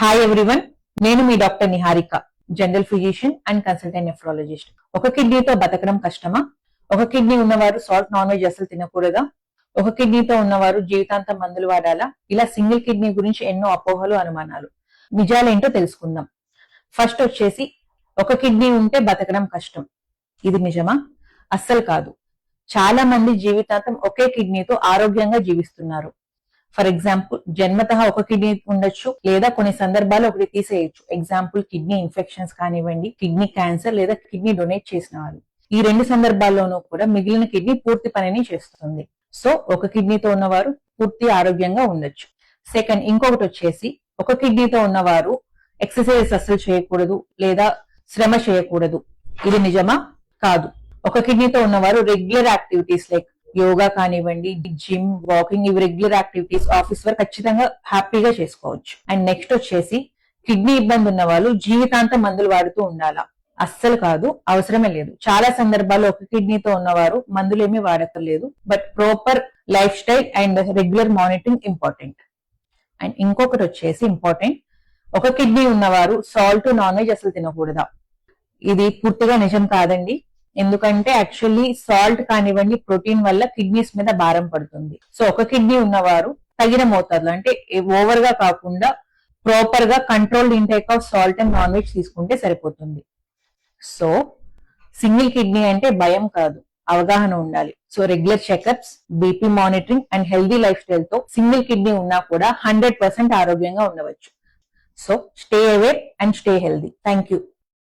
Hi everyone, నేను మీ doctor Niharika, general physician and consultant nephrologist. ఒక కిడ్నీతో బతకడం కష్టమా? ఒక కిడ్నీ ఉన్నవారు సాల్ట్ నాన్ వెజ్ అసలు తినకూడదా? ఒక కిడ్నీతో ఉన్నవారు జీవితాంతం మందులు వాడాలా? ఇలా సింగిల్ కిడ్నీ గురించి ఎన్నో అపోహలు, అనుమానాలు. నిజాలేంటో తెలుసుకుందాం. ఫస్ట్ వచ్చేసి, ఒక కిడ్నీ ఉంటే బతకడం కష్టం. ఇది నిజమా? అస్సలు కాదు. చాలా మంది జీవితాంతం ఒకే కిడ్నీతో ఆరోగ్యంగా జీవిస్తున్నారు. ఫర్ ఎగ్జాంపుల్, జన్మతః ఒక కిడ్నీ ఉండొచ్చు, లేదా కొన్ని సందర్భాల్లో ఒకటి తీసేయచ్చు. ఎగ్జాంపుల్, కిడ్నీ ఇన్ఫెక్షన్స్ కానివ్వండి, కిడ్నీ క్యాన్సర్, లేదా కిడ్నీ డొనేట్ చేసిన వాళ్ళు. ఈ రెండు సందర్భాల్లోనూ కూడా మిగిలిన కిడ్నీ పూర్తి పనిని చేస్తుంది. సో ఒక కిడ్నీతో ఉన్నవారు పూర్తి ఆరోగ్యంగా ఉండొచ్చు. సెకండ్, ఇంకొకటి వచ్చేసి, ఒక కిడ్నీతో ఉన్నవారు ఎక్సర్సైజ్ అస్సలు చేయకూడదు, లేదా శ్రమ చేయకూడదు. ఇది నిజమా? కాదు. ఒక కిడ్నీతో ఉన్నవారు రెగ్యులర్ యాక్టివిటీస్ లైక్ యోగా కానివ్వండి, జిమ్, వాకింగ్, ఇవి రెగ్యులర్ యాక్టివిటీస్ ఆఫీస్ వర్క్ ఖచ్చితంగా హ్యాపీగా చేసుకోవచ్చు. అండ్ నెక్స్ట్ వచ్చేసి, కిడ్నీ ఇబ్బంది ఉన్న వాళ్ళు జీవితాంతం మందులు వాడుతూ ఉండాలా? అస్సలు కాదు, అవసరమే లేదు. చాలా సందర్భాల్లో ఒక కిడ్నీతో ఉన్నవారు మందులు ఏమీ వాడక్కర్లేదు. But proper lifestyle and regular monitoring important. And ఇంకొకటి వచ్చేసి ఇంపార్టెంట్, ఒక కిడ్నీ ఉన్నవారు సాల్ట్, నాన్ వెజ్ అసలు తినకూడదా? ఇది పూర్తిగా నిజం కాదండి. ఎందుకంటే యాక్చువల్లీ సాల్ట్ కానివ్వండి, ప్రోటీన్ వల్ల కిడ్నీస్ మీద భారం పడుతుంది. సో ఒక కిడ్నీ ఉన్నవారు తగిన మోతాదులో, అంటే ఓవర్ గా కాకుండా ప్రాపర్ గా controlled intake of salt and non veg తీసుకుంటే సరిపోతుంది. సో సింగిల్ కిడ్నీ అంటే భయం కాదు, అవగాహన ఉండాలి. So regular checkups, BP monitoring and healthy life style తో సింగిల్ కిడ్నీ ఉన్నా కూడా 100% ఆరోగ్యంగా ఉండవచ్చు. So stay aware and stay healthy. Thank you.